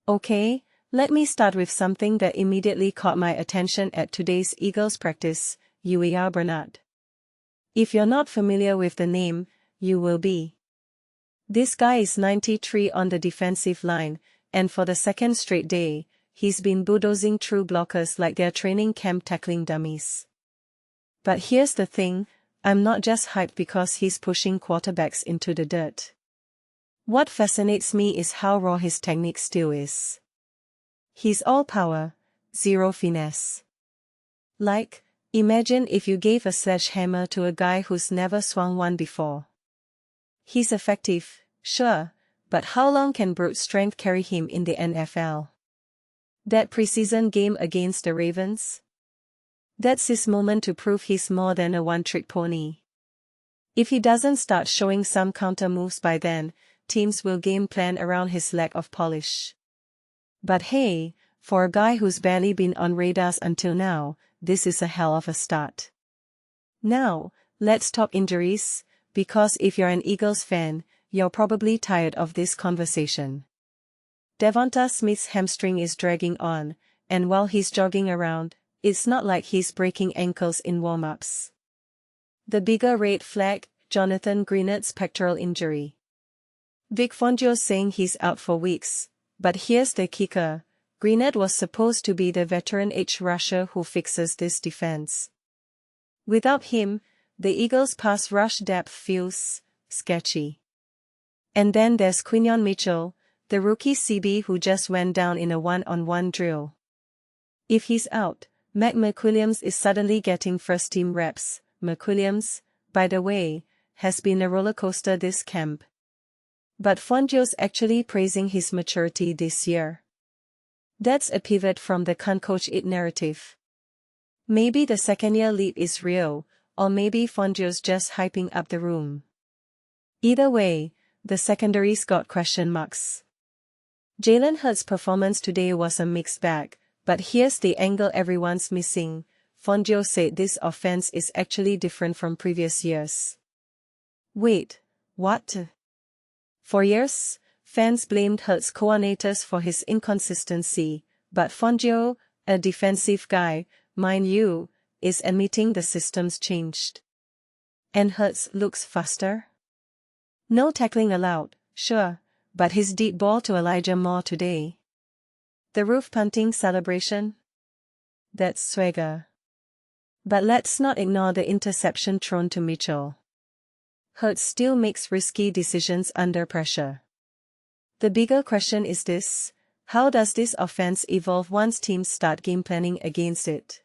Okay, let me start with something that immediately caught my attention at today's Eagles practice, Uar Bernard. If you're not familiar with the name, you will be. This guy is 93 on the defensive line, and for the second straight day, he's been bulldozing through blockers like they're training camp tackling dummies. But here's the thing, I'm not just hyped because he's pushing quarterbacks into the dirt. What fascinates me is how raw his technique still is. He's all power, zero finesse. Like, imagine if you gave a sledgehammer to a guy who's never swung one before. He's effective, sure, but how long can brute strength carry him in the NFL? That preseason game against the Ravens? That's his moment to prove he's more than a one-trick pony. If he doesn't start showing some counter moves by then, teams will game plan around his lack of polish. But hey, for a guy who's barely been on radars until now, this is a hell of a start. Now, let's talk injuries, because if you're an Eagles fan, you're probably tired of this conversation. Devonta Smith's hamstring is dragging on, and while he's jogging around, it's not like he's breaking ankles in warm-ups. The bigger red flag, Jonathan Greenard's pectoral injury. Vic Fangio's saying he's out for weeks, but here's the kicker, Greenard was supposed to be the veteran edge rusher who fixes this defense. Without him, the Eagles' pass rush depth feels sketchy. And then there's Quinyon Mitchell, the rookie CB who just went down in a one-on-one drill. If he's out, Mac McWilliams is suddenly getting first-team reps. McWilliams, by the way, has been a roller coaster this camp. But Fangio's actually praising his maturity this year. That's a pivot from the "can't coach it" narrative. Maybe the second-year leap is real, or maybe Fangio's just hyping up the room. Either way, the secondary's got question marks. Jalen Hurts' performance today was a mixed bag, but here's the angle everyone's missing. Fangio said this offense is actually different from previous years. Wait, what? For years, fans blamed Hurts' coordinators for his inconsistency, but Fangio, a defensive guy, mind you, is admitting the system's changed. And Hurts looks faster? No tackling allowed, sure, but his deep ball to Elijah Moore today. The roof punting celebration? That's swagger. But let's not ignore the interception thrown to Mitchell. Hurts still makes risky decisions under pressure. The bigger question is this, how does this offense evolve once teams start game planning against it?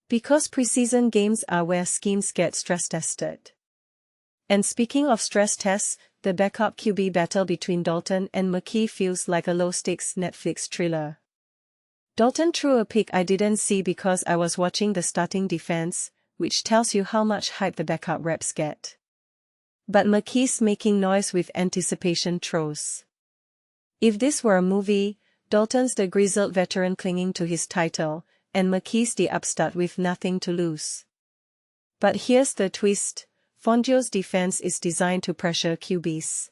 Because preseason games are where schemes get stress tested. And speaking of stress tests, the backup QB battle between Dalton and McKee feels like a low-stakes Netflix thriller. Dalton threw a pick I didn't see because I was watching the starting defense, which tells you how much hype the backup reps get. But McKee's making noise with anticipation throws. If this were a movie, Dalton's the grizzled veteran clinging to his title, and McKee's the upstart with nothing to lose. But here's the twist, Fangio's defense is designed to pressure QBs.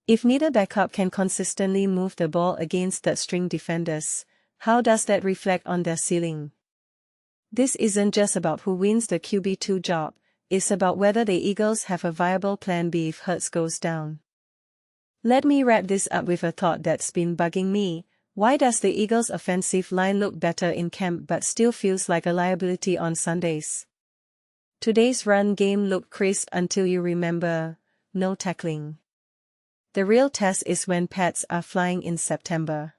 If neither backup can consistently move the ball against third-string defenders, how does that reflect on their ceiling? This isn't just about who wins the QB2 job, it's about whether the Eagles have a viable plan B if Hurts goes down. Let me wrap this up with a thought that's been bugging me. Why does the Eagles' offensive line look better in camp but still feels like a liability on Sundays? Today's run game looked crisp until you remember, no tackling. The real test is when pads are flying in September.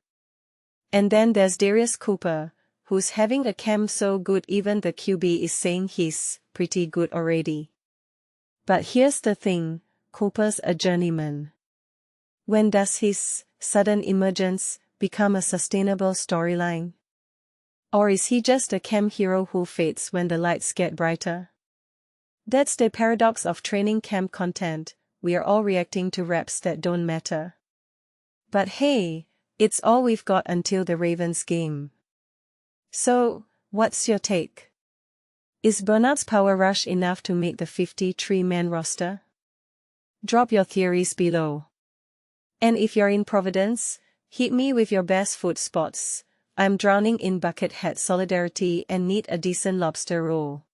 And then there's Darius Cooper, who's having a camp so good even the QB is saying he's pretty good already. But here's the thing, Cooper's a journeyman. When does his sudden emergence become a sustainable storyline? Or is he just a camp hero who fades when the lights get brighter? That's the paradox of training camp content, we are all reacting to reps that don't matter. But hey, it's all we've got until the Ravens game. So, what's your take? Is Bernard's power rush enough to make the 53-man roster? Drop your theories below. And if you're in Providence, Hit me with your best food spots. I'm drowning in buckethead solidarity and need a decent lobster roll.